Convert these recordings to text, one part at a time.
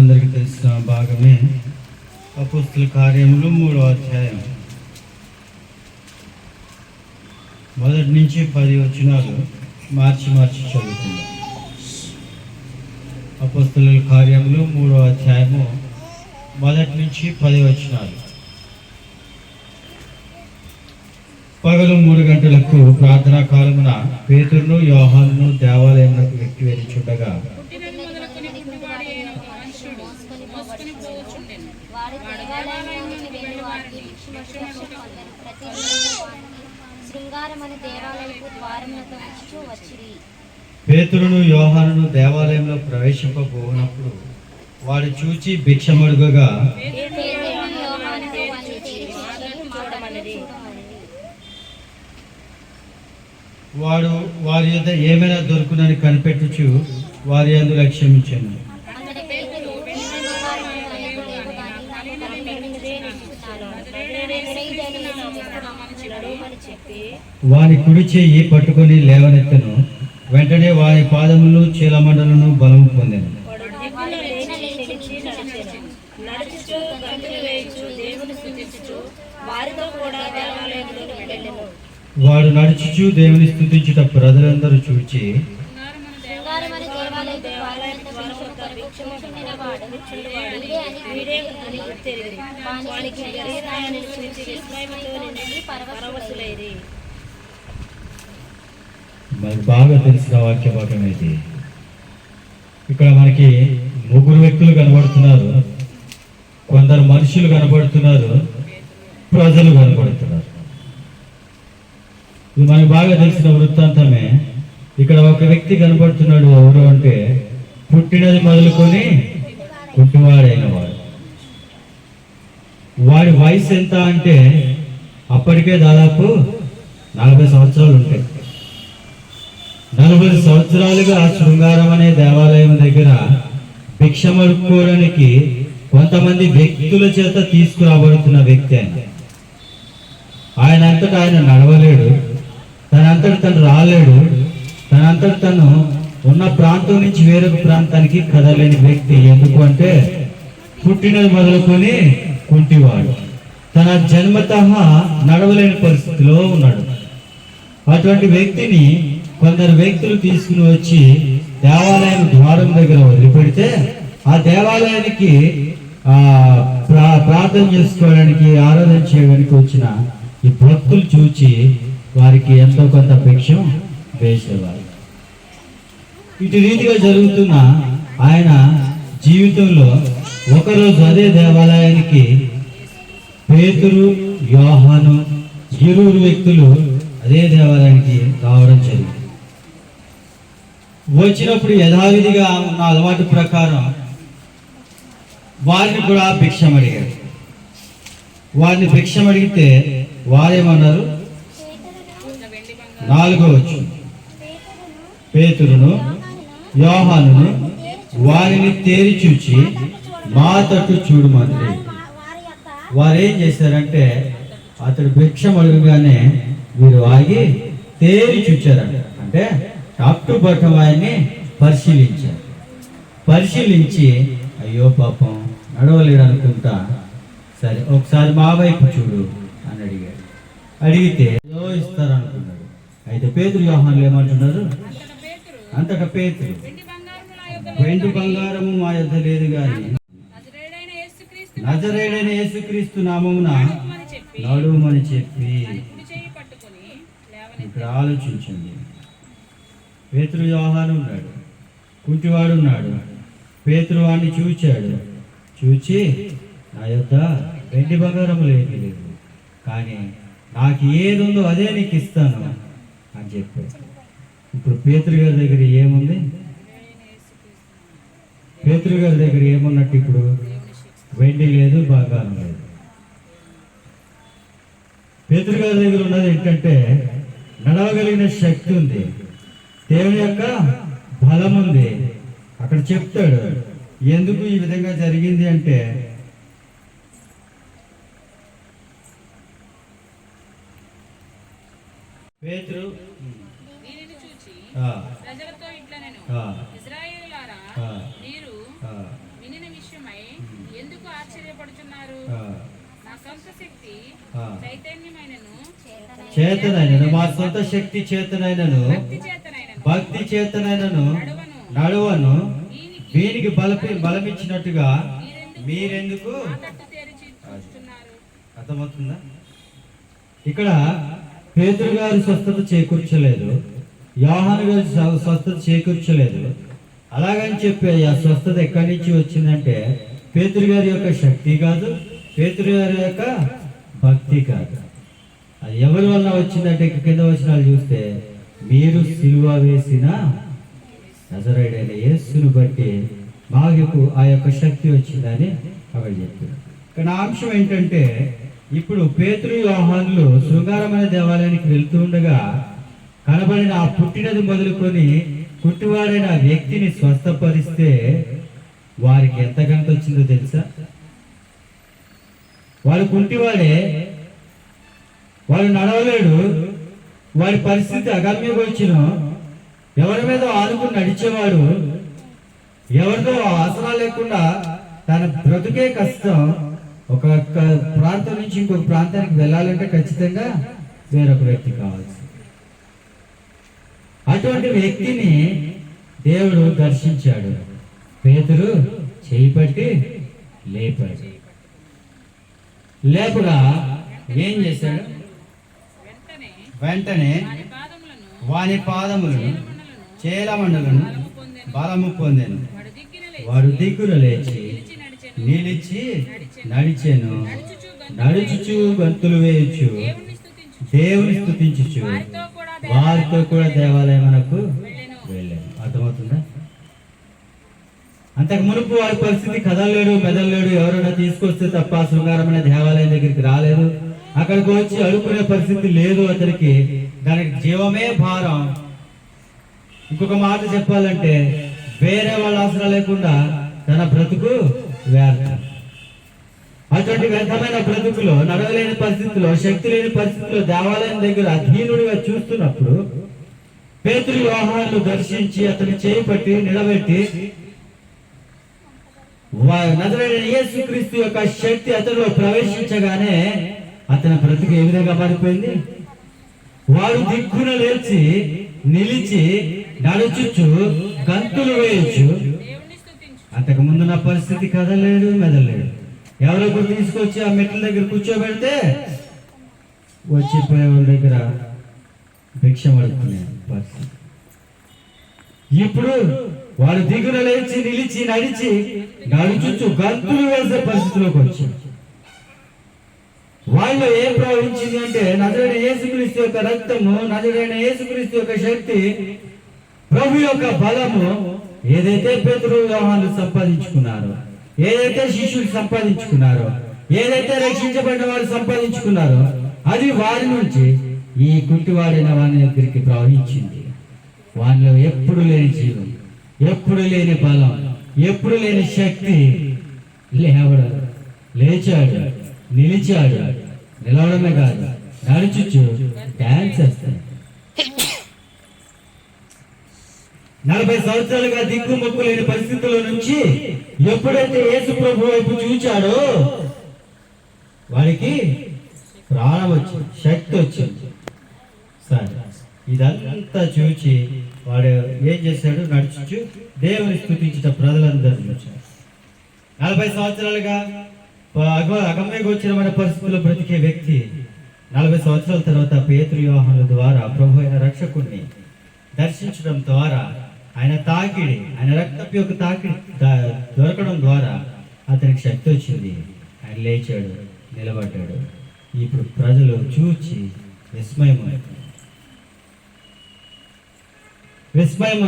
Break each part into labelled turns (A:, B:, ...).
A: మనందరికీ తెలిసిన భాగమే అపోస్తల కార్యములు 3వ అధ్యాయం 1 నుంచి 10 వచనాలు మార్చి చదువుకుందాం. అపోస్తల కార్యములు 3వ అధ్యాయము 1 నుంచి 10 వచనాలు. పగలు 3 గంటలకు ప్రార్థనా కాలమున పేతురును యోహానును దేవాలయమునకు ఎక్కి వెళ్ళుచుండగా పేతురును యోహానును దేవాలయంలో ప్రవేశింపబోనప్పుడు వాడు చూచి భిక్షమడుగగా వాడు వారి యొద్ద ఏమైనా దొరుకునని కనిపెట్టుచు వారి యందు లక్ష్యమిచ్చాను. వాని కుడి చెయ్యి పట్టుకొని లేవనెత్తను. వెంటనే వాని పాదములు చీలమండలను బలము పొందాను. వాడు నడుచుచు దేవుని స్తుతించుట ప్రజలందరూ చూచి మనకు బాగా తెలిసిన వాక్య భాగం అయితే ఇక్కడ మనకి 3 వ్యక్తులు కనబడుతున్నారు, కొందరు మనుషులు కనబడుతున్నారు, ప్రజలు కనబడుతున్నారు. ఇది మనకు బాగా తెలిసిన వృత్తాంతమే. ఇక్కడ ఒక వ్యక్తి కనబడుతున్నాడు. ఎవరు అంటే పుట్టినది మొదలుకొని పుట్టివాడైన వాడు. వాడి వయసు ఎంత అంటే అప్పటికే దాదాపు 40 సంవత్సరాలు ఉంటాయి. 40 సంవత్సరాలుగా శృంగారం అనే దేవాలయం దగ్గర భిక్షమడుకోవడానికి కొంతమంది వ్యక్తుల చేత తీసుకురాబడుతున్న వ్యక్తి ఆయన అంతటా ఆయన నడవలేడు, తనంతట తను రాలేడు, తనంతట తను ఉన్న ప్రాంతం నుంచి వేరొక ప్రాంతానికి కదలేని వ్యక్తి. ఎందుకు అంటే పుట్టినది మొదలుకొని కుంటివాడు, తన జన్మతః నడవలేని పరిస్థితిలో ఉన్నాడు. అటువంటి వ్యక్తిని కొందరు వ్యక్తులు తీసుకుని వచ్చి దేవాలయం ద్వారం దగ్గర వదిలిపెడితే ఆ దేవాలయానికి ప్రార్థన చేసుకోవడానికి, ఆరాధన చేయడానికి వచ్చిన ఈ భక్తులు చూచి వారికి ఎంతో కొంత భిక్షం వేసేవారు. ఇటు రీతిగా జరుగుతున్న ఆయన జీవితంలో ఒకరోజు అదే దేవాలయానికి పేతురు, యోహాను 2 వ్యక్తులు అదే దేవాలయానికి రావడం జరిగింది. వచ్చినప్పుడు యథావిధిగా ఉన్న అలవాటు ప్రకారం వారిని కూడా భిక్షం అడిగారు. వారిని భిక్షం అడిగితే వారేమన్నారు? 4వ వచనం, పేతురును యోహానును వారిని తేరి చూచి మా తట్టు చూడమని. వారేం చేశారంటే అతడు భిక్షం అడుగుగానే వీరు ఆగి తేరి చూచారంట. అంటే టాప్ టు బాటం ఆయన్ని పరిశీలించారు. పరిశీలించి అయ్యో పాపం నడవలేడు అనుకుంటా, సరే ఒకసారి మా వైపు చూడు అని అడిగాడు. అడిగితే ఏదో ఇస్తారనుకున్నాడు. అయితే పేతురు యోహానులు ఏమంటున్నారు? అంతటా పేతురు, వెండి బంగారము మా యొద్ద లేదు గాని నజరేయుడైన యేసుక్రీస్తు నామమున నడుమని చెప్పి. ఇక్కడ ఆలోచించండి. పేతురు యోహాను ఉన్నాడు, కుంటివాడు ఉన్నాడు. పేతురు వాడిని చూచాడు. చూచి నా యొద్ద వెండి బంగారము లేదు, కానీ నాకు ఏది ఉందో అదే నీకు ఇస్తాను అని చెప్పాడు. ఇప్పుడు పేతురు గారి దగ్గర ఏముంది? పేతురు గారి దగ్గర ఏమున్నట్టు? ఇప్పుడు వెండి లేదు, బంగారం లేదు. పేతురు గారి దగ్గర ఉన్నది ఏంటంటే నడవగలిగిన శక్తి ఉంది, దేవుని యొక్క బలం ఉంది. అక్కడ చెప్తాడు ఎందుకు ఈ విధంగా జరిగింది అంటే పేతురు
B: దీనిని చూచి ప్రజలతో ఇట్లా నేను ఇశ్రాయేలులారా మీరు వినిన విషయం భయపడుచున్నారు.
A: ఆ,
B: నా సొంత శక్తి
A: ఆ.
B: చైతన్యమైనను
A: చేతనైనను మా సొంత శక్తి చేతనైనను
B: భక్తి చేతనైనను
A: భక్తి చేతనైనను
B: నడువను.
A: నడువను
B: దీనికి
A: వీనికి బలమిచ్చినట్టుగా మీరెందుకు
B: నా తట్టు తెరిచి చూస్తున్నారు.
A: అర్థమవుతుందా? ఇక్కడ పేతురు గారు స్వస్థత చేకూర్చలేదు, యోహాను గారు స్వస్థత చేకూర్చలేదు. అలాగని చెప్పి ఆ స్వస్థత ఎక్కడి నుంచి వచ్చిందంటే పేతురు గారి యొక్క శక్తి కాదు, పేతురు గారి యొక్క భక్తి కాదు. అది ఎవరి వల్ల వచ్చిందంటే కింద వచనాలు చూస్తే మీరు సిలువ వేసిన నజరేయుడైన యేసును బట్టి మాకు ఆ యొక్క శక్తి వచ్చిందని అక్కడ చెప్తున్నారు. కానీ ఆ అంశం ఏంటంటే ఇప్పుడు పేతురు యోహానులు శృంగారమైన దేవాలయానికి వెళ్తూ ఉండగా కనబడిన ఆ పుట్టినది మొదలుకొని పుట్టివాడైన ఆ వ్యక్తిని స్వస్థపరిస్తే వారికి ఎంత గంట వచ్చిందో తెలుసా? వాడు కుంటివాడే, వాడు నడవలేడు, వాడి పరిస్థితి అగమ్యగోచరం, ఎవరి మీద ఆనుకుని నడిచేవాడు, ఎవరితో ఆసరా లేకుండా తన బ్రతుకే కష్టం. ఒక ప్రాంతం నుంచి ఇంకొక ప్రాంతానికి వెళ్ళాలంటే ఖచ్చితంగా వేరొక వ్యక్తి కావాల్సి. అటువంటి వ్యక్తిని దేవుడు దర్శించాడు. పేతురు చేయి పట్టి లేపాడు. లేపుగా ఏం చేశాడు? వెంటనే వాని పాదములను చేలమండలను బలము పొందెను. వాడు దిక్కున లేచి నిలిచి నడిచెను. నడుచుచు గంతులు వేయచ్చు దేవుని స్తుతించుచు వారితో కూడా దేవాలయమునకు వెళ్ళాను. అర్థమవుతుందా? అంతకు మునుపు వారి పరిస్థితి కదలలేడు, మెదలలేడు, ఎవరైనా తీసుకొస్తే తప్ప శృంగారమైన దేవాలయం దగ్గరికి రాలేదు. అక్కడికి వచ్చి అడుక్కునే పరిస్థితి లేదు అతనికి. దానికి జీవమే భారం. ఇంకొక మాట చెప్పాలంటే వేరే వాళ్ళ అవసరం లేకుండా తన బ్రతుకు వ్యర్థం. అటువంటి వ్యర్థమైన బ్రతుకులో, నడవలేని పరిస్థితిలో, శక్తి లేని పరిస్థితిలో దేవాలయం దగ్గర అధీనుడిగా చూస్తున్నప్పుడు పేతురు యోహానులు దర్శించి అతని చేయి పట్టి నిలబెట్టి నజరేయుడైన యేసుక్రీస్తు యొక్క శక్తి అతనిలో ప్రవేశించగానే అతని బ్రతుకు ఏ విధంగా మారిపోయింది? వాడు దిక్కున లేచి నిలిచి నడుచుచు గంతులు వేయచ్చు. అంతకు ముందు నా పరిస్థితి కదలేడు, మెదలేడు. ఎవరొకరు తీసుకొచ్చి ఆ మెట్ల దగ్గర కూర్చోబెడితే వచ్చిపోయే వాళ్ళ దగ్గర భిక్షం అడుగుతునే పరిస్థితి. ఇప్పుడు వాడు దిగున లేచి నిలిచి నడిచి నడుచుచు గంతులు వేసే పరిస్థితిలోకి వచ్చాడు. వాళ్ళు ఏం ప్రవహించింది అంటే నజరేయుడైన యేసుక్రీస్తు యొక్క రక్తము, నజరేయుడైన యేసుక్రీస్తు యొక్క శక్తి, ప్రభు యొక్క బలము. ఏదైతే పేతురు యోహానులు సంపాదించుకున్నారో, ఏదైతే శిష్యులు సంపాదించుకున్నారో, ఏదైతే రక్షించబడిన వారు సంపాదించుకున్నారో అది వారి నుంచి ఈ కుంటివాడైన వాని దగ్గరికి ప్రవహించింది. వానిలో ఎప్పుడు లేని జీవం, ఎప్పుడు లేని బలం, ఎప్పుడు లేని శక్తి లేవడం, లేచాడు, నిలిచాడు. నిలవడమే కాదు, నడుచుచు డాన్స్ చేస్తాడు. 40 సంవత్సరాలుగా దిక్కు మొక్కు లేని పరిస్థితుల నుంచి ఎప్పుడైతే యేసు ప్రభు వైపు చూచాడో వాడికి ప్రాణం వచ్చింది, శక్తి వచ్చింది. సరే, ఇదంతా చూచి వాడు ఏం చేశాడు? నడుచుచు దేవుని స్తుతించిన ప్రజలందరూ చూచాడు. 40 సంవత్సరాలుగా అగమ్యగోచరమైన పరిస్థితుల్లో బ్రతికే వ్యక్తి 40 సంవత్సరాల తర్వాత పేతురు యోహానుల ద్వారా ప్రభు అయిన రక్షకుడిని దర్శించడం ద్వారా, ఆయన తాకిడి, ఆయన రక్తపు యొక్క తాకిడి దొరకడం ద్వారా అతనికి శక్తి వచ్చింది. ఆయన లేచాడు, నిలబడ్డాడు. ఇప్పుడు ప్రజలు చూచి విస్మయం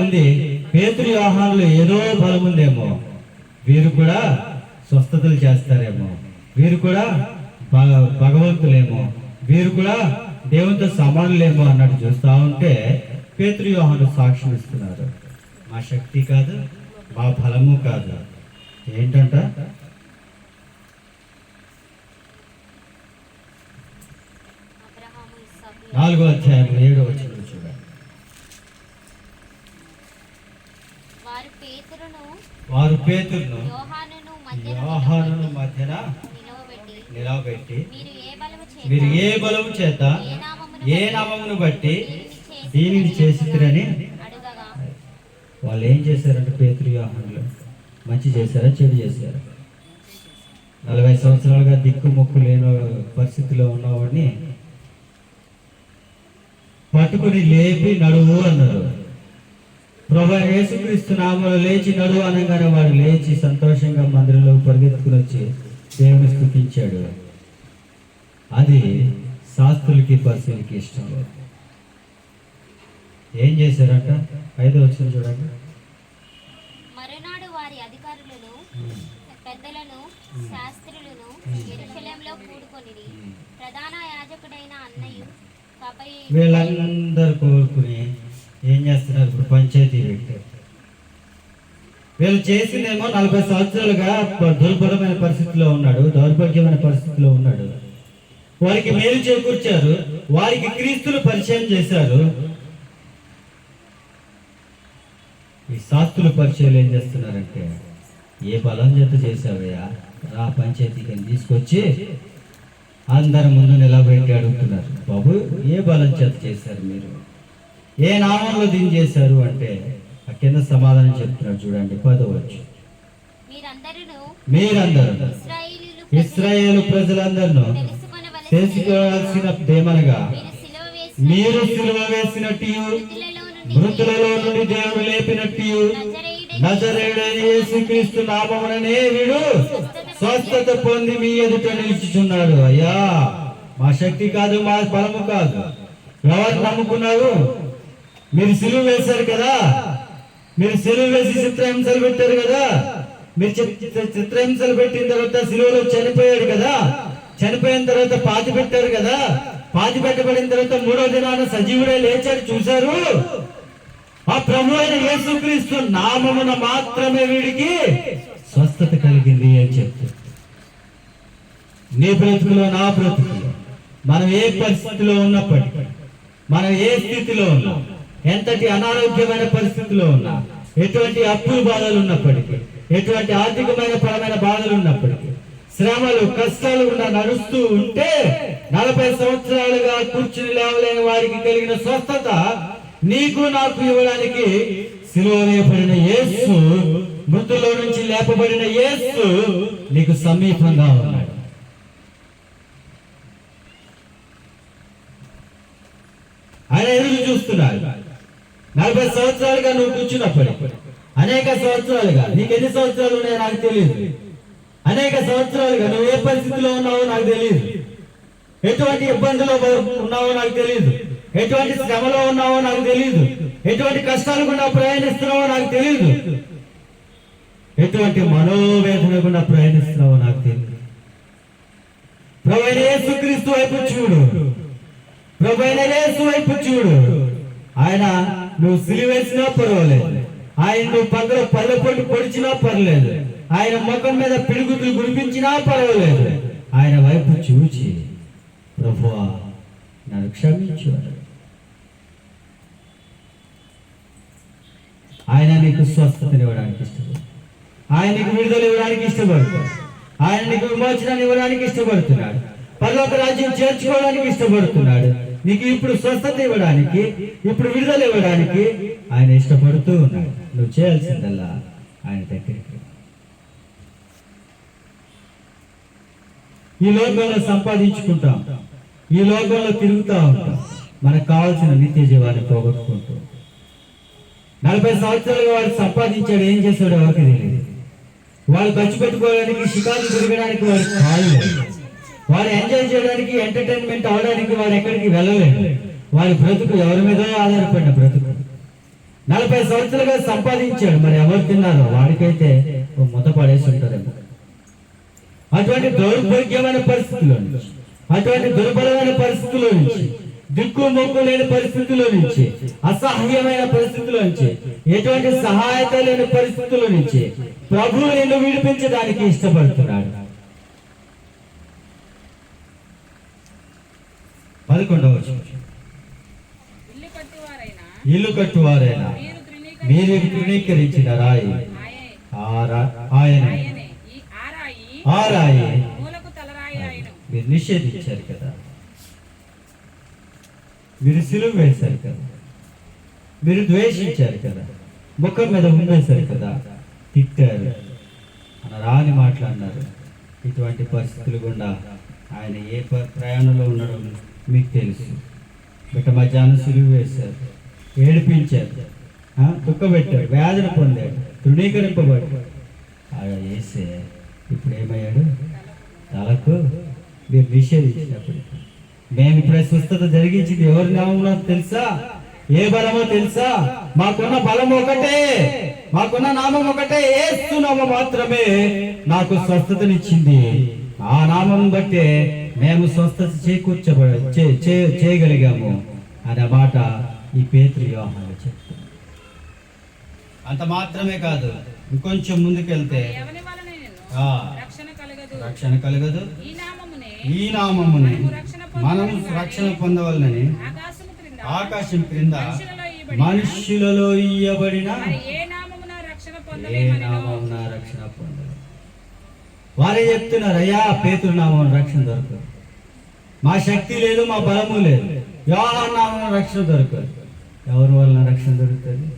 A: ఉంది. పేతురు యోహానులు ఏదో బలం ఉందేమో, వీరు కూడా స్వస్థతలు చేస్తారేమో, వీరు కూడా భగవంతులేమో, వీరు కూడా దేవునితో సమానులేమో అన్నట్టు చూస్తూ ఉంటే పేతురు యోహానులు సాక్ష్యం ఇస్తున్నారు. మా శక్తి కాదు, మా బలము కాదు. ఏంటంట? నాలుగో అధ్యాయం 7వ వచనం చూడండి. వారు పేతురును యోహానును మధ్యన
C: నిలవబెట్టి
A: నిలవబెట్టి
C: మీరు ఏ బలము
A: మీరు
C: చేత
A: ఏ బలము చేత
C: ఏ
A: ఏ నామమును బట్టి
C: దీనిని
A: దీనిని చేసిరని
C: అడుగగా
A: వాళ్ళు ఏం చేశారంటే పేతురు యోహానులు మంచి చేశారా చెడు చేశారా? 40 సంవత్సరాలుగా దిక్కు మొక్కు లేని పరిస్థితిలో ఉన్నవాడిని పట్టుకుని లేపి నడువు అన్నారు. ప్రభువైన యేసుక్రీస్తు నామములో లేచి నడువు అనగానే వాడు లేచి సంతోషంగా మందిరంలో పరిగెత్తుకుని వచ్చి దేవుని స్తుతించాడు. అది శాస్త్రులకి పరిశీలికి ఇష్టం లేదు. ఏం చేశారంట? 5వ వచనం చూడండి.
C: మరునాడు వారి అధికారులను పెద్దలను శాస్త్రులను యెరూషలేములో కూడుకొనిరి. ప్రధాన యాజకుడైన అన్నయు కపయి
A: వీళ్ళందరూ కోరుకుని ఏం చేస్తున్నారు? ఇప్పుడు పంచాయతీ పెట్టారు. వీళ్ళు చేసిందేమో 40 సంవత్సరాలుగా దుర్భరమైన పరిస్థితిలో ఉన్నాడు, దౌర్భాగ్యమైన పరిస్థితిలో ఉన్నాడు. వారికి మేలు చేకూర్చారు, వారికి క్రీస్తులు పరిచయం చేశారు. ఈ శాస్త్రుల పరిచయాలు ఏం చేస్తున్నారంటే, ఏ బలం చేత చేశావయ్యా, రా పంచాయతీకి తీసుకొచ్చి అందరి ముందు నిలబెట్టి అడుగుతున్నారు, బాబు ఏ బలం చేత చేశారు, మీరు ఏ నామంలో దీన్ని చేశారు అంటే ఆ కింద సమాధానం చెప్తున్నాడు. చూడండి 10వ వచనం. మీరందరూ ఇశ్రాయేలు ప్రజలందరూ తెలుసుకోవాల్సిన దేమనగా మీరు సిలువ వేసినట్టు మృతులలో నుండి దేవుడు లేపినట్టు నజరేయుడైన యేసుక్రీస్తు నామముననే వీడు స్వస్థత పొంది మీ ఎదుట నిలుచుచున్నాడు. అయ్యా, మా శక్తి కాదు, మా బలము కాదు. ఎవరు నమ్ముకున్నారు? మీరు సిలువ వేశారు కదా, మీరు సిలువ వేసి చిత్రహింసలు పెట్టారు కదా, మీరు చిత్రహింసలు పెట్టిన తర్వాత సిలువలో చనిపోయాడు కదా, చనిపోయిన తర్వాత పాతి పెట్టారు కదా, పాతి పెట్టబడిన తర్వాత 3వ దినాన సజీవుడే లేచాడు చూశారు. ఆ ప్రభు అయిన యేసుక్రీస్తు నామమున మాత్రమే వీడికి స్వస్థత కలిగింది అని చెప్తూ, నీ బ్రతుకులో నా బ్రతుకులో మనం ఏ పరిస్థితిలో ఉన్నప్పటికీ, మనం ఏ స్థితిలో ఉన్నా, ఎంతటి అనారోగ్యమైన పరిస్థితిలో ఉన్నా, ఎటువంటి అప్పుల బాధలు ఉన్నప్పటికీ, ఎటువంటి ఆర్థికమైన పరమైన బాధలు ఉన్నప్పటికీ, శ్రమలు కష్టాలు గుండా నడుస్తూ ఉంటే 40 సంవత్సరాలుగా కూర్చుని లేవలేని వారికి కలిగిన స్వస్థత నీకు నాకు ఇవ్వడానికి సిలువ వేయబడిన యేసు, మృతుల్లో నుంచి లేపబడిన యేసు నీకు సమీపంగా ఉన్నాడు. ఆయన ఎదురు చూస్తున్నాడు. 40 సంవత్సరాలుగా నువ్వు కూర్చున్నప్పటికీ, అనేక సంవత్సరాలుగా, నీకు ఎన్ని సంవత్సరాలు ఉన్నాయో నాకు తెలియదు, అనేక సంవత్సరాలుగా నువ్వు ఏ పరిస్థితిలో ఉన్నావో నాకు తెలియదు, ఎటువంటి ఇబ్బందులో ఉన్నావో నాకు తెలియదు, ఎటువంటి శ్రమలో ఉన్నావో నాకు తెలియదు, ఎటువంటి కష్టాలు గుండా ప్రయాణిస్తున్నావో నాకు తెలియదు, ఎటువంటి మనోవేదన గుండా ప్రయాణిస్తున్నావో నాకు తెలియదు. ప్రభువైన యేసుక్రీస్తు వైపు చూడు, ప్రభువైన యేసు వైపు చూడు. ఆయన నువ్వు సిలువేసినా పర్వాలేదు, ఆయన నువ్వు పక్కన పల్లెపొట్టు పొడిచినా పర్లేదు, ఆయన ముఖం మీద పిడుగుతులు గురిపించినా పర్వాలేదు, ఆయన వైపు చూచి ప్రభువా నన్ను క్షమించు. ఆయన నీకు స్వస్థతనివ్వడానికి ఇష్టపడు, ఆయన నీకు విడుదల ఇవ్వడానికి ఇష్టపడుతున్నాడు, ఆయన నీకు విమోచనాన్ని ఇవ్వడానికి ఇష్టపడుతున్నాడు, పరలోక రాజ్యం చేర్చుకోవడానికి ఇష్టపడుతున్నాడు, నీకు ఇప్పుడు స్వస్థత ఇవ్వడానికి, ఇప్పుడు విడుదల ఇవ్వడానికి ఆయన ఇష్టపడుతూ ఉన్నాడు. నువ్వు చేయాల్సిందల్లా ఆయన దగ్గరికి. ఈ లోకంలో సంపాదించుకుంటాం, ఈ లోకంలో తిరుగుతూ ఉంటాం, మనకు కావాల్సిన నిత్య జీవాన్ని పోగొట్టుకుంటూ 40 సంవత్సరాలుగా వాడు సంపాదించాడు, ఏం చేశాడు ఎవరికి తెలియదు. వాడు ఖర్చు పెట్టుకోవడానికి, షికారు తిరగడానికి వాడు కాదు, వాడు ఎంజాయ్ చేయడానికి, ఎంటర్టైన్మెంట్ అవడానికి వాడు ఎక్కడికి వెళ్ళలేదు. వాడి బ్రతుకు ఎవరి మీద ఆధారపడిన బ్రతుకు. 40 సంవత్సరాలుగా సంపాదించాడు, మరి ఎవరు తిన్నారో వాడికైతే ముద్ద పడేసి ఉంటారేమో. అటువంటి దౌర్భాగ్యమైన పరిస్థితుల్లో నుంచి, అటువంటి దుర్బలమైన పరిస్థితుల్లో నుంచి, దిక్కు మొక్కు లేని పరిస్థితుల్లో నుంచి, అసహ్యమైన పరిస్థితుల్లో నుంచి, ఎటువంటి సహాయత లేని పరిస్థితుల్లో నుంచి ప్రభువు నిన్ను విడిపించడానికి ఇష్టపడుతున్నాడు. 11వ వచనం. ఇల్లు కట్టువారైనా మీరు తృణీకరించిన రాయి ఆయనే. ఆ రాయి
B: మూలకు తలరాయి ఆయను.
A: మీరు నిషేధించారు కదా, మీరు సిలువ వేశారు కదా, మీరు ద్వేషించారు కదా, ముఖం మీద ఉండేశారు కదా, తిట్టారు అని రాని మాట్లాడినారు. ఇటువంటి పరిస్థితులు గుండా ఆయన ఏ ప్రయాణంలో ఉండడం మీకు తెలుసు. బిడ్డ మధ్యాహ్నం సిలువ వేశారు, ఏడిపించారు, దుఃఖపెట్టాడు, వ్యాధులు పొందాడు, తృణీకరింపబడ్డాడు. ఆయన వేసే ఇప్పుడు ఏమయ్యాడు? తలకు మీరు నిషేధించినప్పుడు మేము ఇప్పుడు స్వస్థత జరిగించింది ఎవరి నామంలో తెలుసా? ఏ బలమో తెలుసా? మాకున్న బలం ఒకటే, మాకున్న నామం ఒకటే, యేసు నామం మాత్రమే నాకు స్వస్థతనిచ్చింది. ఆ నామం బట్టే మేము స్వస్థత చేయగలిగాము అనే మాట ఈ పేతురు యోహాను చెప్తారు. అంత మాత్రమే కాదు, ఇంకొంచెం ముందుకెళ్తే
B: ఎవని వలనైనను రక్షణ కలగదు.
A: రక్షణ కలగదు.
B: ఈ
A: ఈ
B: నామమునే
A: నామమునే
B: మనం
A: రక్షణ పొందవలనని
B: ఆకాశము క్రింద
A: ఆకాశం క్రింద
B: మనుషులలో ఇయ్యబడిన
A: మనుష్యులలో ఇయ్యబడిన
B: మరి ఏ నామమున రక్షణ
A: ఏ
B: పొందలేమనెను.
A: నామమున రక్షణ పొందలేదు. వారే చెప్తున్నారు, అయ్యా పేతురు నామం రక్షణ దొరకదు, మా శక్తి లేదు, మా బలము లేదు, యోహాను నామం రక్షణ దొరకదు. ఎవరి వలన రక్షణ దొరుకుతుంది?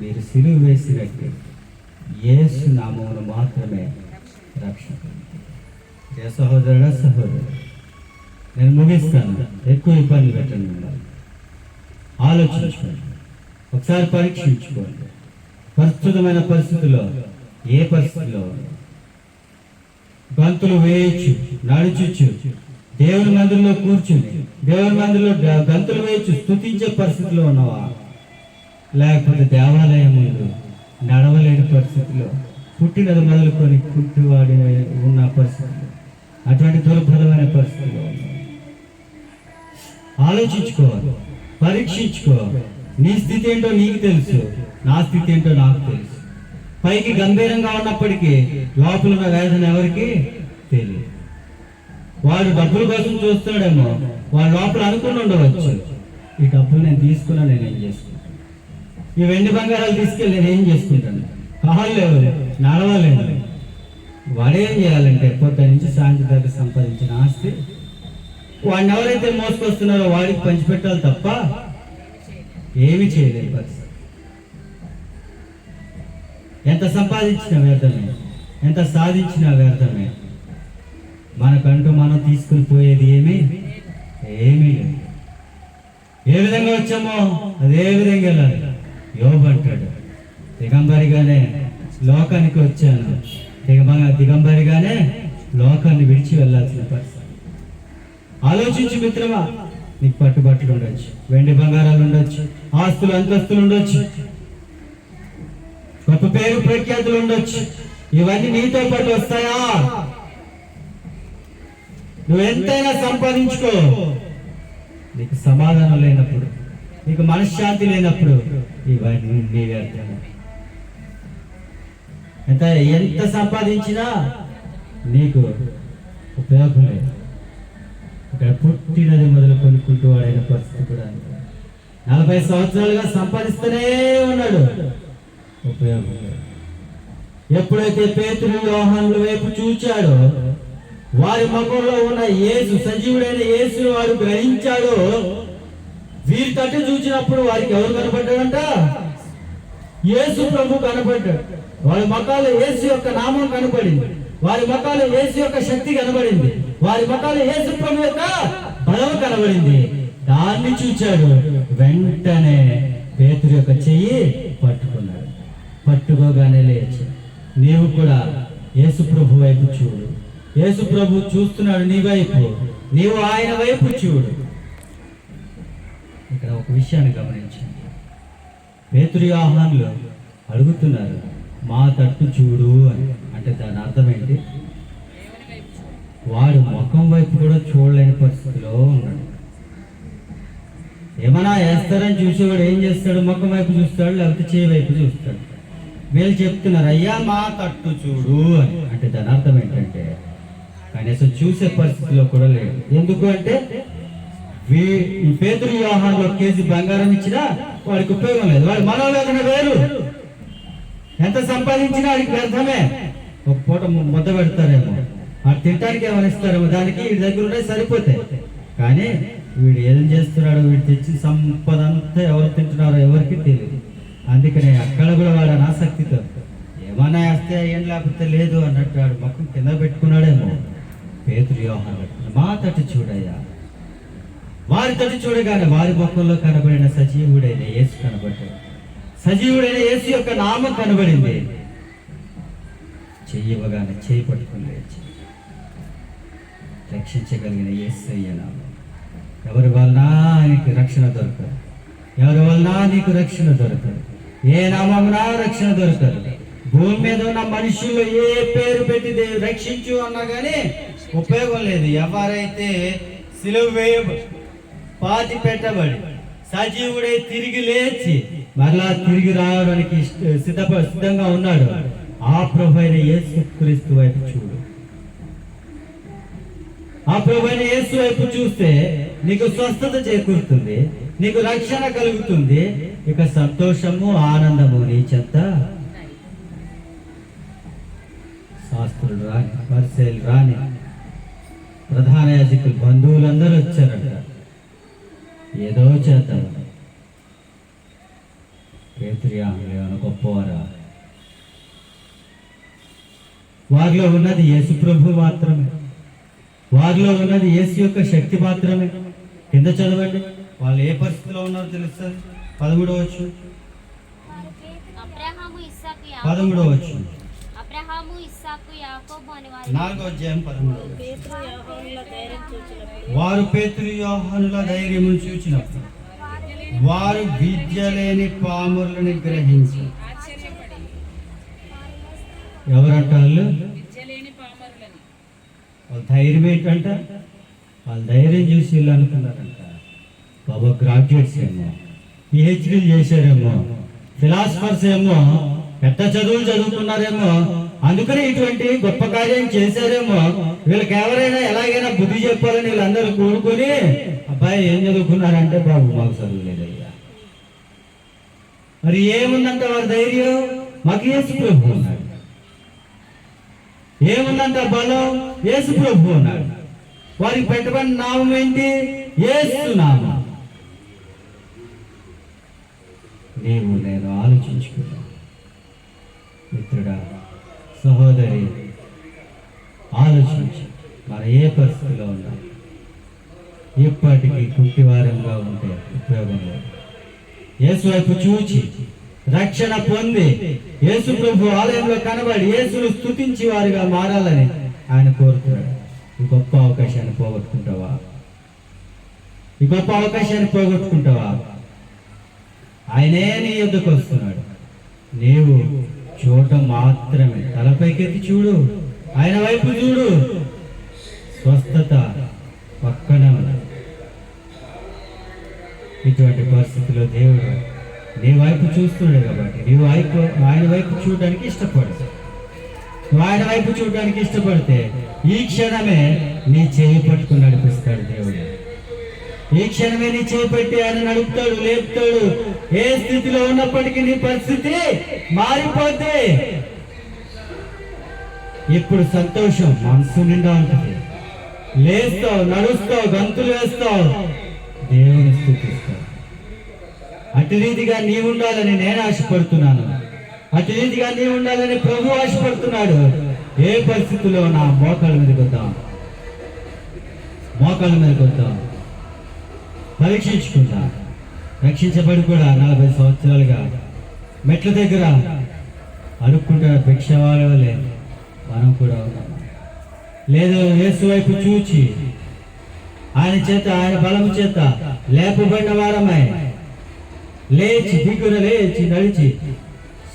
A: మీరు సిలువ వేసినట్టు యేసు నామమును మాత్రమే రక్షణ. ఏ సహోదరుడా, సహోదరు, నేను ముగిస్తాను, ఎక్కువ ఇబ్బంది పెట్టండి. మిమ్మల్ని ఆలోచించుకోండి, ఒకసారి పరీక్షించుకోండి. ప్రస్తుతమైన పరిస్థితుల్లో ఏ పరిస్థితిలో గంతులు వేయచ్చు, నడుచుచ్చు, దేవుని మందిరంలో కూర్చుని దేవుని మందిరంలో గంతులు వేయచ్చు, స్తుతించే పరిస్థితిలో ఉన్నావా? లేకపోతే దేవాలయం ముందు నడవలేని పరిస్థితిలో, పుట్టినది మొదలుకొని పుట్టివాడి ఉన్న పరిస్థితిలో, అటువంటి దుర్భరమైన పరిస్థితిలో ఉన్నావు. ఆలోచించుకోవాలి, పరీక్షించుకోవాలి. నీ స్థితి ఏంటో నీకు తెలుసు, నా స్థితి ఏంటో నాకు తెలుసు. పైకి గంభీరంగా ఉన్నప్పటికీ లోపల ఉన్న వేదన ఎవరికి తెలియదు. వాడు డబ్బుల కోసం చూస్తున్నాడేమో, వాడు లోపల అనుకుని ఉండవచ్చు, ఈ డబ్బులు నేను తీసుకున్నా, నేనేం చేసుకుంటాను, ఈ వెండి బంగారాలు తీసుకెళ్ళి నేనేం చేసుకుంటాను, కాళ్ళు లేవు, నడవలేను. వాడేం చేయాలంటే పొద్దు నుంచి సాయంత్రం దాకా సంపాదించిన ఆస్తి వాడిని ఎవరైతే మోసుకొస్తున్నారో వాడికి పంచిపెట్టాలి తప్ప ఏమి చేయలేని పరిస్థితి. ఎంత సంపాదించినా వ్యర్థమే, ఎంత సాధించినా వ్యర్థమే. మనకంటూ మనం తీసుకుని పోయేది ఏమీ లేదు. ఏ విధంగా వచ్చామో అదే విధంగా వెళ్ళాలి. యోబు అంటాడు, దిగంబరిగానే లోకానికి వచ్చాను, దిగంబరిగానే లోకాన్ని విడిచి వెళ్ళాల్సిన పరిస్థితి. ఆలోచించు మిత్రమా, నీకు పట్టుబట్టలు ఉండొచ్చు, వెండి బంగారాలు ఉండొచ్చు, ఆస్తులు అంతస్తులు ఉండొచ్చు, గొప్ప పేరు ప్రఖ్యాతులు ఉండొచ్చు. ఇవన్నీ నీతో పాటు వస్తాయా? నువ్వు ఎంతైనా సంపాదించుకో, నీకు సమాధానం లేనప్పుడు, నీకు మనశ్శాంతి లేనప్పుడు ఇవన్నీ నీ వ్యర్థమే. ఎంత సంపాదించినా నీకు ఉపయోగం లేదు. ఇక్కడ పుట్టినది మొదలుకొని కుంటువాడైన పరిస్థితి కూడా 40 సంవత్సరాలుగా సంపాదిస్తూనే ఉన్నాడు, ఉపయోగం లేదు. ఎప్పుడైతే పేతురు యోహానుల వైపు చూచాడో, వారి ముఖంలో ఉన్న యేసు, సజీవుడైన యేసును వాడు గ్రహించాడో, వీరి తట్టు చూచినప్పుడు వారికి ఎవరు కనపడ్డాడంట? యేసు ప్రభు కనపడ్డాడు. వారి ముఖాలు యేసు యొక్క నామం కనపడింది, వారి ముఖాలు యేసు యొక్క శక్తి కనబడింది, వారి ముఖాలు యేసు ప్రభు యొక్క బలం కనబడింది. దాన్ని చూచాడు, వెంటనే పేతురు యొక్క చెయ్యి పట్టుకున్నాడు. పట్టుకోగానే లేచి, నీవు కూడా యేసు ప్రభు వైపు చూడు. యేసు ప్రభు చూస్తున్నాడు నీ వైపు, నీవు ఆయన వైపు చూడు. ఇక్కడ ఒక విషయాన్ని గమనించండి. పేతురు యోహానులు అడుగుతున్నారు, మా తట్టు చూడు అని. అంటే దాని అర్థం ఏంటి? వాడు ముఖం వైపు కూడా చూడలేని పరిస్థితిలో ఉన్నాడు. ఏమన్నా వేస్తారని చూసేవాడు ఏం చేస్తాడు? ముఖం వైపు చూస్తాడు, లేకపోతే చేయి వైపు చూస్తాడు. వీళ్ళు చెప్తున్నారు, అయ్యా మా తట్టు చూడు అని. అంటే దాని అర్థం ఏంటంటే కనీసం చూసే పరిస్థితిలో కూడా లేడు. ఎందుకు అంటే ఈ పేతురు యోహానులో 1 కేజీ బంగారం ఇచ్చినా వాడికి ఉపయోగం లేదు. వాడి మనోవేదన వేరు, ఎంత సంపాదించినా వాడికి వ్యర్థమే. ఒక పూట ముద్ద పెడతారేమో, అది తినడానికి ఏమైనా ఇస్తారేమో, దానికి వీడి దగ్గర ఉంటే సరిపోతాయి. కానీ వీడు ఏం చేస్తున్నాడో, వీడు తెచ్చిన సంపద అంతా ఎవరు తింటున్నారో ఎవరికి తెలియదు. అందుకనే అక్కడ కూడా వాడు ఆసక్తితో ఏమన్నా వేస్తే ఏం లేకపోతే లేదు అన్నట్టు వాడు మొక్కం కింద పెట్టుకున్నాడేమో. పేతురు యోహాను మా తట్టు చూడయ్యా, వారి తట్టు చూడగానే వారి మొక్కల్లో కనబడిన సజీవుడైన యేసు కనబడ్డాడు. సజీవుడైన యేసు యొక్క నామం కనబడింది. చెయ్యవగానే చేయి పట్టుకుని లేచి రక్షించగలిగిన యేసయ్య నామం. ఎవరి వలన నీకు రక్షణ దొరకదు, ఎవరి వలన నీకు రక్షణ దొరకదు, ఏ నామమునా రక్షణ దొరకదు. భూమి మీద ఉన్న మనుషులు ఏ పేరు పెట్టి రక్షించు అన్నా కానీ ఉపయోగం లేదు. ఎవరైతే సిలువ పాతి పెట్టబడి సజీవుడై తిరిగి లేచి మరలా తిరిగి రావడానికి సిద్ధంగా ఉన్నాడు, ఆ ప్రభు అయిన యేసుక్రీస్తు వైపు చూడు. ఆ ప్రభు అయిన యేసు వైపు చూస్తే నీకు స్వస్థత చేకూరుతుంది, నీకు రక్షణ కలుగుతుంది, ఇక సంతోషము ఆనందము నీ చెంత. శాస్త్రులు రాని, పరిసయ్యులు రాని, ప్రధాన యాజకులు బంధువులందరూ వచ్చారట. ఏదో చేద్దాం. పేతురు గొప్పవారా? వారిలో ఉన్నది యేసు ప్రభు మాత్రమే, వారిలో ఉన్నది యేసు యొక్క శక్తి మాత్రమే. కింద చదవండి, వాళ్ళు ఏ పరిస్థితిలో ఉన్నారో తెలుస్తుంది. 13వ వచనం, 13వ వచనం, 4వ అధ్యాయం 13వ వచనం. వారు పేతురు యోహానుల ధైర్యము చూచినప్పుడు వారు విద్య లేని పాములను గ్రహించి. ఎవరంట వాళ్ళు? వాళ్ళ ధైర్యం ఏంటంట? వాళ్ళ ధైర్యం చూసి వీళ్ళు అనుకున్నారంట, బాబా గ్రాడ్యుయేట్స్ ఏమో, పిహెచ్డీలు చేశారేమో, ఫిలాసఫర్స్ ఏమో, పెద్ద చదువులు చదువుకున్నారేమో, అందుకని ఇటువంటి గొప్ప కార్యం చేశారేమో, వీళ్ళకి ఎవరైనా ఎలాగైనా బుద్ధి చెప్పాలని వీళ్ళందరూ కూడుకొని, అబ్బాయి ఏం చదువుకున్నారంటే బాబు మాకు చదువు లేదయ్యా. మరి ఏముందంట వారి ధైర్యం? మాకు యేసు ప్రభు ఉన్నాడు. ఏముందంట బలం? యేసు ప్రభు ఉన్నాడు. వారికి పెట్టబడిన నామం ఏంటి? యేసు నామం. నీవు నేను ఆలోచించుకున్నా మిత్రుడా, సహోదరి, ఆలోచించి మన ఏ పరిస్థితిలో ఉన్నా ఇప్పటికీ కుంటివారంగా ఉంటే ఉపయోగం లేదు. యేసు వైపు చూచి రక్షణ పొంది యేసు ప్రభు ఆలయంలో కనబడి యేసును స్తుతించి వారిగా మారాలని ఆయన కోరుతున్నాడు. ఈ గొప్ప అవకాశాన్ని పోగొట్టుకుంటావా? ఈ గొప్ప అవకాశాన్ని పోగొట్టుకుంటావా? ఆయనే నీ యొద్దకు వస్తున్నాడు. నీవు చూడటం మాత్రమే, తలపైకెత్తి చూడు, ఆయన వైపు చూడు. స్వస్థత పక్కన ఉంది. ఇటువంటి పరిస్థితిలో దేవుడు నీ వైపు చూస్తున్నాడు కాబట్టి నీవు ఆయన వైపు చూడడానికి ఇష్టపడు. నువ్వు ఆయన వైపు చూడడానికి ఇష్టపడితే ఈ క్షణమే నీ చేయి పట్టుకుని నడిపిస్తాడు దేవుడు. ఈ క్షణమే నీ చేయి పెట్టి ఆయన నడుపుతాడు, లేపుతాడు. ఏ స్థితిలో ఉన్నప్పటికీ నీ పరిస్థితి మారిపోతే ఇప్పుడు సంతోషం మనసు నిండా ఉంటుంది. లేస్తావు, నడుస్తావు, గంతులు వేస్తావు, దేవుని స్తుతిస్తావు. అటు రీతిగా నీ ఉండాలని నేను ఆశపడుతున్నాను, అటు రీతిగా నీ ఉండాలని ప్రభు ఆశపడుతున్నాడు. ఏ పరిస్థితుల్లో నా మోకాళ్ళ మీదకి వద్దాం, మోకాళ్ళ మీదకి వద్దాం, పరీక్షించుకుంటా. రక్షించబడి కూడా 40 సంవత్సరాలుగా మెట్ల దగ్గర అడుక్కుంటా భిక్షవాళ్ళే మనం కూడా ఉన్నాం. లేదు, యేసు వైపు చూచి ఆయన చేత, ఆయన బలము చేత లేపబడిన వారమై లేచి దిగున లేచి నడిచి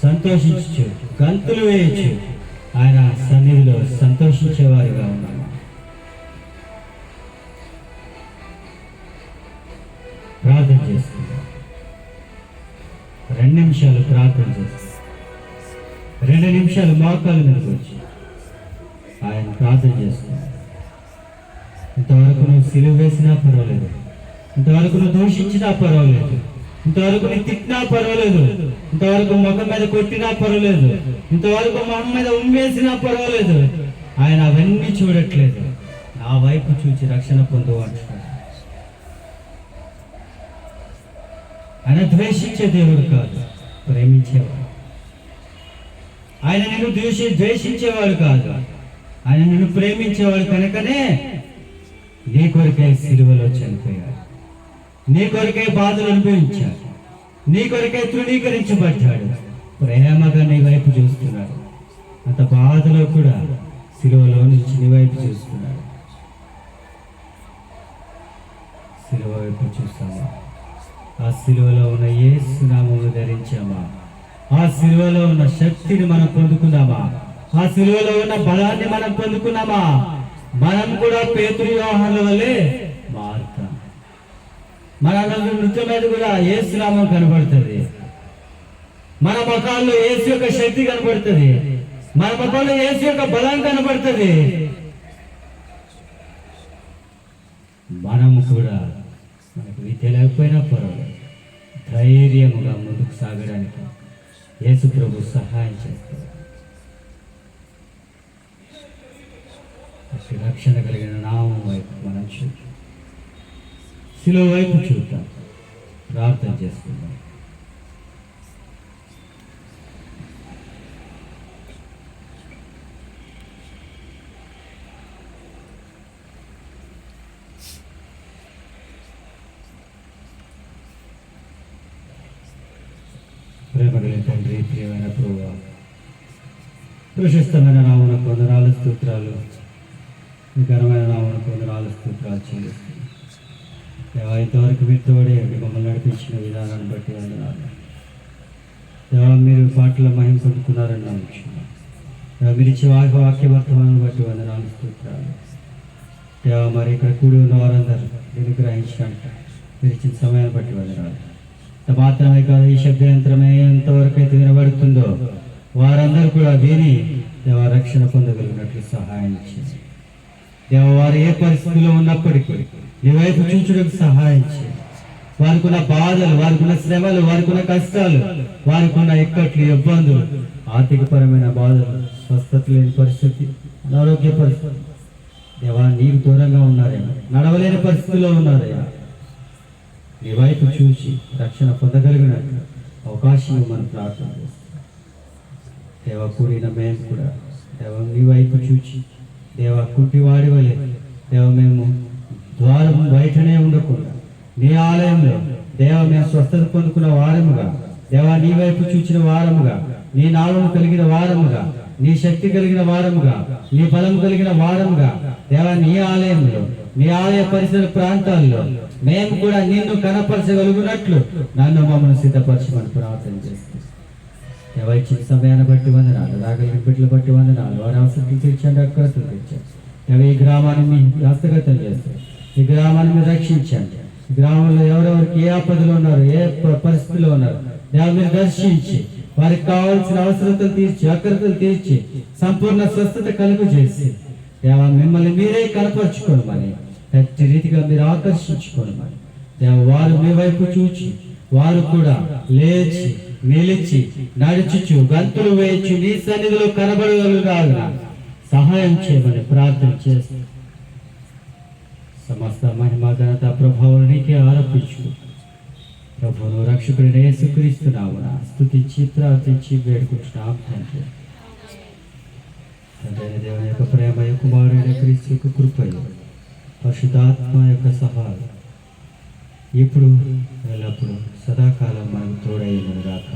A: సంతోషించు, గంతులు వేయచ్చు, ఆయన సన్నిధిలో సంతోషించేవారిగా ఉన్నాము. ప్రార్థన చేసుకుందాం. 2 నిమిషాలు ప్రార్థన చేస్తాం. 2 నిమిషాలు మోకాళ్ళ మీదకి వచ్చి ఆయన ప్రార్థన చేస్తున్నాం. ఇంతవరకు నువ్వు సిలువ వేసినా పర్వాలేదు, ఇంతవరకు నువ్వు దూషించినా పర్వాలేదు, ఇంతవరకు నీ తిట్టినా పర్వాలేదు, ఇంతవరకు ముఖం మీద కొట్టినా పర్వాలేదు, ఇంతవరకు మొహం మీద ఉమ్మేసినా పర్వాలేదు. ఆయన అవన్నీ చూడట్లేదు, నా వైపు చూచి రక్షణ పొందు అంటున్నాడు. ఆయన ద్వేషించే దేవుడు కాదు, ప్రేమించేవాడు. ఆయన నిన్ను ద్వేషించేవాడు కాదు, ఆయన నిన్ను ప్రేమించేవాడు. కనుకనే నీ కొరకై సిలువలో చనిపోయాడు, నీ కొరకై బాధలు అనుభవించాడు, నీ కొరకై తృణీకరించబడ్డాడు. ప్రేమగా నీ వైపు చూస్తున్నాడు. అంత బాధలో కూడా సిలువలో నుంచి నీ వైపు చూస్తున్నాడు. సిలువ వైపు చూస్తామా? ఆ సిలువలో ఉన్న యేసు నామమును ధరించామా? ఆ సిలువలో ఉన్న శక్తిని మనం పొందుకున్నామా? ఆ సిలువలో ఉన్న బలాన్ని మనం పొందుకున్నామా? మనం కూడా పేతురు యోహానుల వలె మారుతాం. మన నృత్యం మీద కూడా యేసు నామం కనబడుతుంది, మన ముఖాల్లో యేసు యొక్క శక్తి కనబడుతుంది, మన ముఖంలో యేసు యొక్క బలం కనబడుతుంది. మనము కూడా మనకు విద్య లేకపోయినా పర్వాలేదు, ధైర్యముగా ముందుకు సాగడానికి యేసు ప్రభు సహాయం చేస్తారు. రక్షణ కలిగిన నామం వైపు మనం చూద్దాం, శిలువ వైపు చూద్దాం, ప్రార్థన చేసుకుందాం. ప్రేమ కలిగిన తండ్రి, ప్రియమైన ప్రభువా, ప్రశస్తమైన నామమునకు వందనాలు, స్తోత్రాలు. మీ ఘనమైన నామమునకు వందనాలు, స్తోత్రాలు చెల్లిస్తున్నాను. దేవా, ఇంతవరకు మీతోడే మమ్మల్ని నడిపించిన విధానాన్ని బట్టి వందనాలు. దేవా, మీరు పాటల మహిమ పొందుతున్నారని నమ్ముచున్నాను. దేవా, మీరు ఇచ్చే వాక్య వర్తమానాన్ని బట్టి వందనాలు, స్తోత్రాలు. దేవా, మరి ఇక్కడ కూడి ఉన్న వారందరూ దీన్ని గ్రహించడానికి మీరు ఇచ్చిన సమయాన్ని బట్టి వందనాలు. మాత్రమే కాదు, ఈ శబ్ద యంత్రమే ఎంతవరకు అయితే వినబడుతుందో వారందరూ కూడా విని దేవా రక్షణ పొందగలిగినట్లు సహాయం చేయండి. దేవ, వారు ఏ పరిస్థితిలో ఉన్నప్పటికీ నీ వైపు చూచుటకు సహాయం చేయండి. వారికి ఉన్న బాధలు, వారికి ఉన్న శ్రమలు, వారికి ఉన్న కష్టాలు, వారికి ఉన్న ఇక్కట్లు, ఇబ్బందులు, ఆర్థికపరమైన బాధలు, స్వస్థత లేని పరిస్థితి, అనారోగ్య పరిస్థితి, దేవా నీకు దూరంగా ఉన్నారేమో, నడవలేని పరిస్థితిలో ఉన్నారేమో, నీ వైపు చూసి రక్షణ పొందగలిగినట్లు అవకాశం మనం ప్రార్థన చేస్తాం. దేవ, కూడిన మేము కూడా దేవ నీ వైపు చూచి దేవ కుంటివాడి వలె దేవ మేము ద్వారం బయటనే ఉండకుండా నీ ఆలయంలో దేవ మేము స్వస్థత పొందుకున్న వారముగా, దేవ నీ వైపు చూచిన వారముగా, నీ నామము కలిగిన వారముగా, నీ శక్తి కలిగిన వారముగా, నీ బలం కలిగిన వారముగా దేవ నీ ఆలయంలో, నీ ఆలయ పరిసర ప్రాంతాల్లో మేము కూడా నిన్ను కనపరచగలుగునట్లు నన్ను మమ్మల్ని సిద్ధపరచమని ప్రార్థన చేస్తాం. దేవ, ఇచ్చిన సమయాన్ని బట్టి వందనాలు, రాగలిగిన బిడ్డలు బట్టి వందనాలు. వారి అవసరం తీర్చండి, అక్కరతులు తీర్చండి. దేవ, ఈ గ్రామాన్ని మీ హస్తగతం చేస్తారు, ఈ గ్రామాన్ని మీరు రక్షించండి. ఈ గ్రామంలో ఎవరెవరికి ఏ ఆపదలో ఉన్నారు, ఏ పరిస్థితిలో ఉన్నారు, దేవ మీరు దర్శించి వారికి కావాల్సిన అవసరతలు తీర్చి, అక్కరతలు తీర్చి, సంపూర్ణ స్వస్థత కలుగు చేసి దేవ మిమ్మల్ని మీరే కనపరుచుకోమని, ప్రతి రీతిగా మీరు ఆకర్షించుకోమని దేవ, వారు మీ వైపు చూచి వారు కూడా లేచి నిలిచి నడుచుచు గంతులు వేయచ్చు నీ సన్నిధిలో కనబడగలుగుగా సహాయం చేయమని ప్రార్థన చేస్తూ సమస్త మహిమ ఘనత ప్రభావం నీకే ఆరోపించు. ప్రభువును రక్షకుడైన యేసుక్రీస్తు నామమున స్తుతించి ప్రార్థించి వేడుకుంటున్నాం తండ్రి. తండ్రి దేవుని యొక్క ప్రేమ, కుమారుడైన క్రీస్తు యొక్క కృపయు, పరిశుద్ధాత్మ యొక్క సహాయం ఇప్పుడు ఎల్లప్పుడు సదాకాలం మనకు తోడైనది గాక.